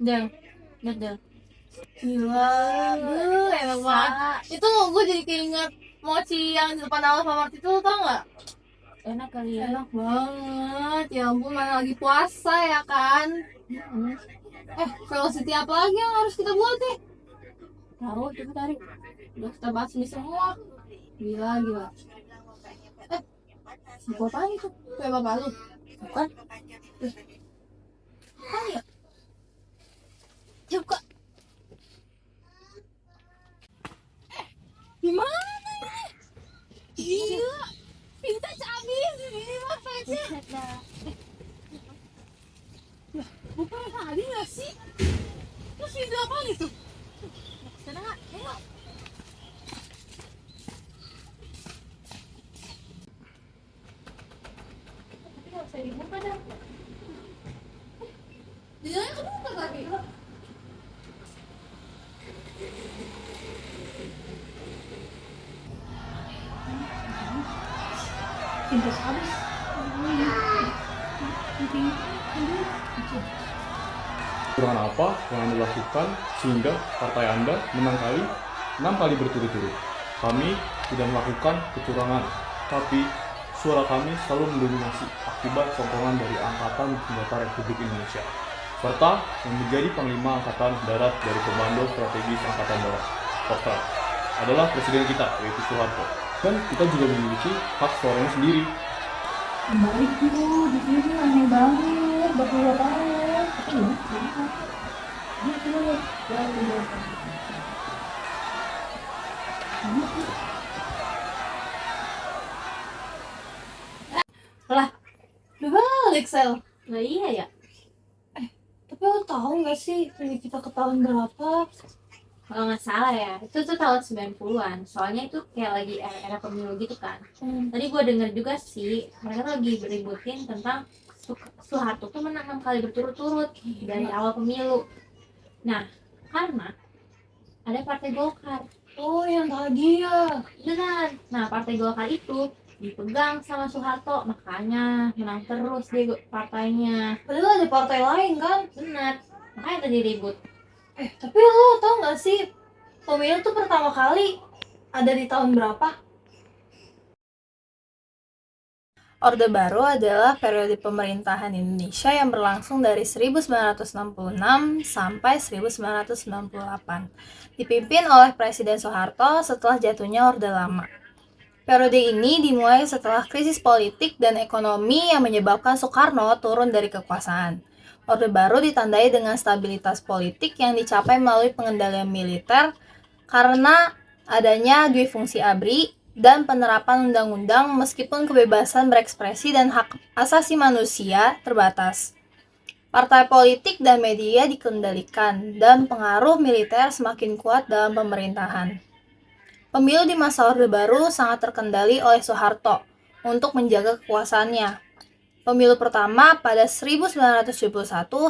Del, lihat Del. Gila, enak banget. Itu gue jadi keinget mochi yang di depan Alfamart itu, tau nggak? Enak kali ya. Enak banget. Ya ampun, mana lagi puasa ya kan? Velocity apa lagi yang harus kita buat nih? Tahu, coba tarik. Udah kita bahas ini semua. Gila, gila. Eh, buku apa itu? Kue bapak lu? Bukan. Apa ya? Coba. Gimana ini? Gila. Vintage abis. Ini mah flash-nya. Bukan tadi gak sih? Terus video apa itu? Sana nggak? Ayo. Tapi nggak usah dibuka dah. Jadinya kebuka lagi. Pintas habis. Kecurangan apa yang Anda lakukan sehingga partai Anda menang 6 kali berturut-turut? Kami tidak melakukan kecurangan, tapi suara kami selalu mendominasi akibat sokongan dari Angkatan Senjata Republik Indonesia, serta yang menjadi Panglima Angkatan Darat dari Komando Strategis Angkatan Darat, Kostrat, adalah Presiden kita, yaitu Soeharto. Dan kita juga memiliki hak suaranya sendiri. Baik tuh, di sini aneh banget, bapak-bapak. Tapi ya, gitu. Ya. Lah, udah balik Sel. Nah iya ya. Tapi lo tahu nggak sih pilih kita ke tahun berapa? Kalau nggak salah ya, itu tuh tahun 90-an. Soalnya itu kayak lagi era pemilu gitu kan. Tadi gue denger juga sih, mereka tuh lagi beributin tentang Soeharto tuh menang 6 kali berturut-turut dari awal pemilu. Nah, karena ada Partai Golkar. Oh, yang tadi ya. Benar. Nah, Partai Golkar itu dipegang sama Soeharto, makanya menang terus deh partainya. Padahal ada partai lain kan? Benar. Makanya tadi ribut. Tapi lo tau nggak sih pemilu tuh pertama kali ada di tahun berapa? Orde Baru adalah periode pemerintahan Indonesia yang berlangsung dari 1966 sampai 1998, dipimpin oleh Presiden Soeharto setelah jatuhnya Orde Lama. Periode ini dimulai setelah krisis politik dan ekonomi yang menyebabkan Soekarno turun dari kekuasaan. Orde Baru ditandai dengan stabilitas politik yang dicapai melalui pengendalian militer karena adanya dwi-fungsi ABRI dan penerapan undang-undang meskipun kebebasan berekspresi dan hak asasi manusia terbatas. Partai politik dan media dikendalikan dan pengaruh militer semakin kuat dalam pemerintahan. Pemilu di masa Orde Baru sangat terkendali oleh Soeharto untuk menjaga kekuasaannya. Pemilu pertama pada 1971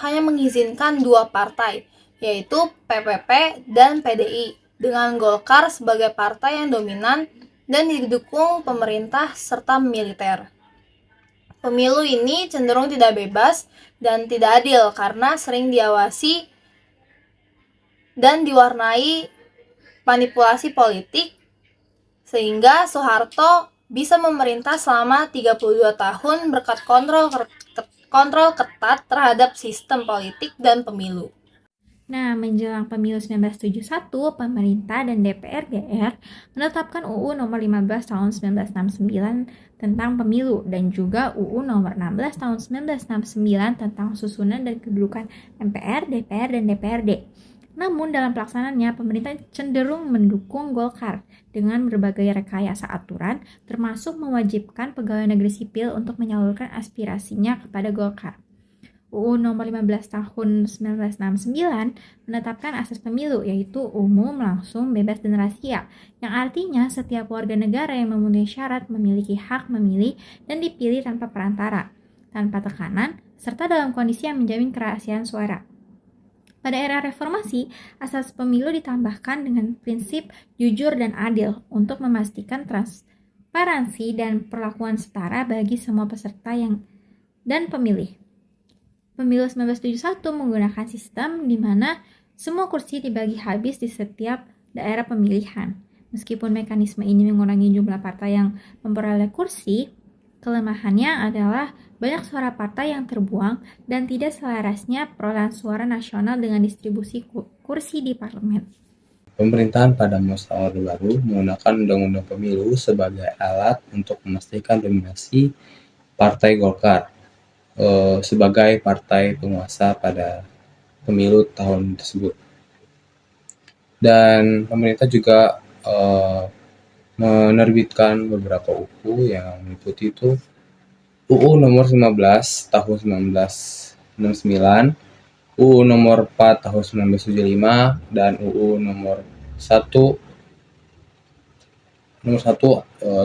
hanya mengizinkan 2 partai, yaitu PPP dan PDI, dengan Golkar sebagai partai yang dominan dan didukung pemerintah serta militer. Pemilu ini cenderung tidak bebas dan tidak adil karena sering diawasi dan diwarnai manipulasi politik, sehingga Soeharto bisa memerintah selama 32 tahun berkat kontrol ketat terhadap sistem politik dan pemilu. Nah, menjelang pemilu 1971, pemerintah dan DPR GR menetapkan UU nomor 15 tahun 1969 tentang pemilu dan juga UU nomor 16 tahun 1969 tentang susunan dan kedudukan MPR, DPR, dan DPRD. Namun dalam pelaksanaannya, pemerintah cenderung mendukung Golkar dengan berbagai rekayasa aturan, termasuk mewajibkan pegawai negeri sipil untuk menyalurkan aspirasinya kepada Golkar. UU nomor 15 tahun 1969 menetapkan asas pemilu, yaitu umum, langsung, bebas, dan rahasia, yang artinya setiap warga negara yang memenuhi syarat memiliki hak memilih dan dipilih tanpa perantara, tanpa tekanan, serta dalam kondisi yang menjamin kerahasiaan suara. Pada era reformasi, asas pemilu ditambahkan dengan prinsip jujur dan adil untuk memastikan transparansi dan perlakuan setara bagi semua peserta dan pemilih. Pemilu 1971 menggunakan sistem di mana semua kursi dibagi habis di setiap daerah pemilihan. Meskipun mekanisme ini mengurangi jumlah partai yang memperoleh kursi, kelemahannya adalah banyak suara partai yang terbuang dan tidak selarasnya perolehan suara nasional dengan distribusi kursi di parlemen. Pemerintahan pada masa Orde Baru menggunakan Undang-Undang Pemilu sebagai alat untuk memastikan dominasi Partai Golkar sebagai partai penguasa pada pemilu tahun tersebut. Dan pemerintah juga menerbitkan beberapa UU yang meliputi itu UU nomor 15 tahun 1969, UU nomor 4 tahun 1975, dan UU nomor 1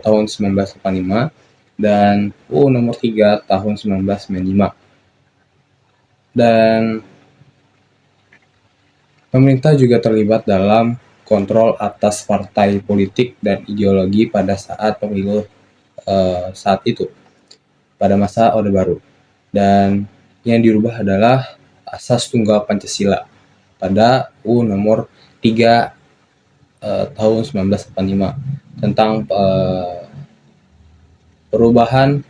tahun 1985, dan UU nomor 3 tahun 1995. Dan pemerintah juga terlibat dalam kontrol atas partai politik dan ideologi pada saat pemilu saat itu, pada masa Orde Baru. Dan yang dirubah adalah Asas Tunggal Pancasila pada UU nomor 3 tahun 1985 tentang perubahan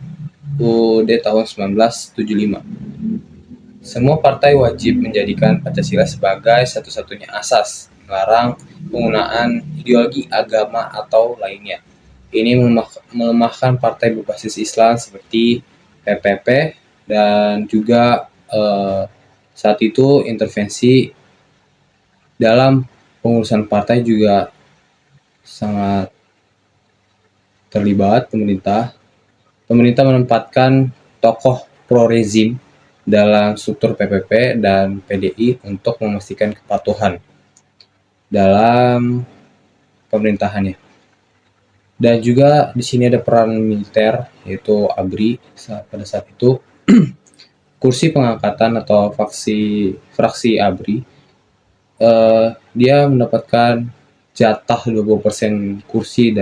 UUD tahun 1975. Semua partai wajib menjadikan Pancasila sebagai satu-satunya asas, melarang penggunaan ideologi agama atau lainnya. Ini melemahkan partai berbasis Islam seperti PPP, dan juga saat itu intervensi dalam pengurusan partai juga sangat terlibat pemerintah. Pemerintah menempatkan tokoh pro-rezim dalam struktur PPP dan PDI untuk memastikan kepatuhan dalam pemerintahannya. Dan juga di sini ada peran militer, yaitu ABRI pada saat itu. Kursi pengangkatan atau fraksi ABRI, dia mendapatkan jatah 20% kursi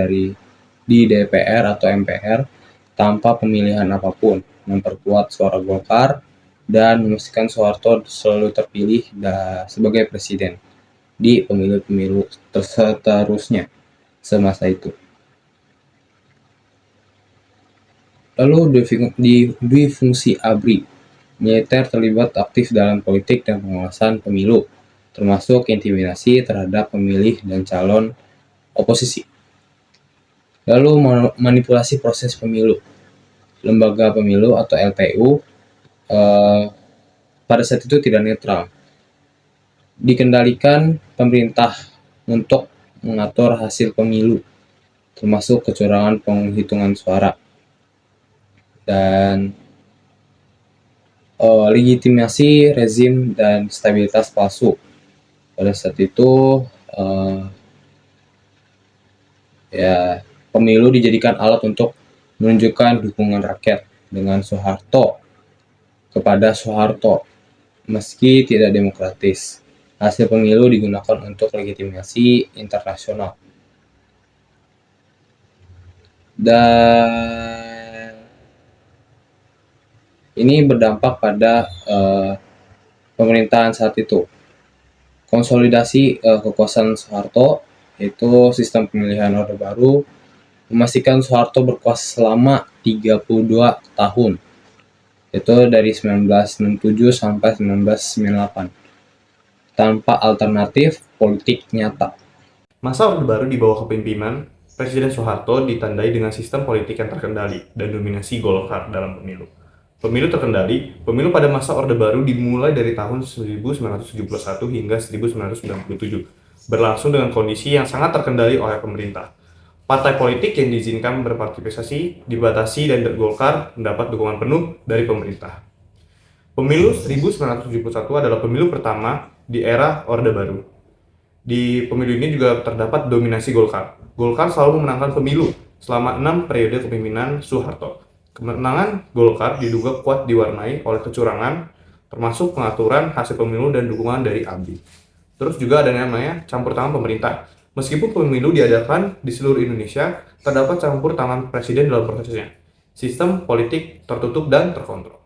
di DPR atau MPR tanpa pemilihan apapun, memperkuat suara Golkar dan memastikan Soeharto selalu terpilih sebagai presiden di pemilu-pemilu seterusnya semasa itu. Lalu di fungsi ABRI, militer terlibat aktif dalam politik dan pengawasan pemilu, termasuk intimidasi terhadap pemilih dan calon oposisi. Lalu manipulasi proses pemilu. Lembaga pemilu atau LPU pada saat itu tidak netral. Dikendalikan pemerintah untuk mengatur hasil pemilu, termasuk kecurangan penghitungan suara. Dan legitimasi rezim dan stabilitas palsu. Pada saat itu pemilu dijadikan alat untuk menunjukkan dukungan rakyat dengan Soeharto kepada Soeharto, meski tidak demokratis. Hasil pemilu digunakan untuk legitimasi internasional. Dan ini berdampak pada pemerintahan saat itu. Konsolidasi kekuasaan Soeharto, yaitu sistem pemilihan Orde Baru, memastikan Soeharto berkuasa selama 32 tahun, yaitu dari 1967 sampai 1998, tanpa alternatif politik nyata. Masa Orde Baru di bawah kepemimpinan Presiden Soeharto ditandai dengan sistem politik yang terkendali dan dominasi Golkar dalam pemilu. Pemilu terkendali, pemilu pada masa Orde Baru dimulai dari tahun 1971 hingga 1997, berlangsung dengan kondisi yang sangat terkendali oleh pemerintah. Partai politik yang diizinkan berpartisipasi dibatasi dan Golkar mendapat dukungan penuh dari pemerintah. Pemilu 1971 adalah pemilu pertama di era Orde Baru. Di pemilu ini juga terdapat dominasi Golkar. Golkar selalu memenangkan pemilu selama 6 periode kepemimpinan Soeharto. Kemenangan Golkar diduga kuat diwarnai oleh kecurangan, termasuk pengaturan hasil pemilu dan dukungan dari ABRI. Terus juga ada namanya campur tangan pemerintah. Meskipun pemilu diadakan di seluruh Indonesia, terdapat campur tangan presiden dalam prosesnya. Sistem politik tertutup dan terkontrol.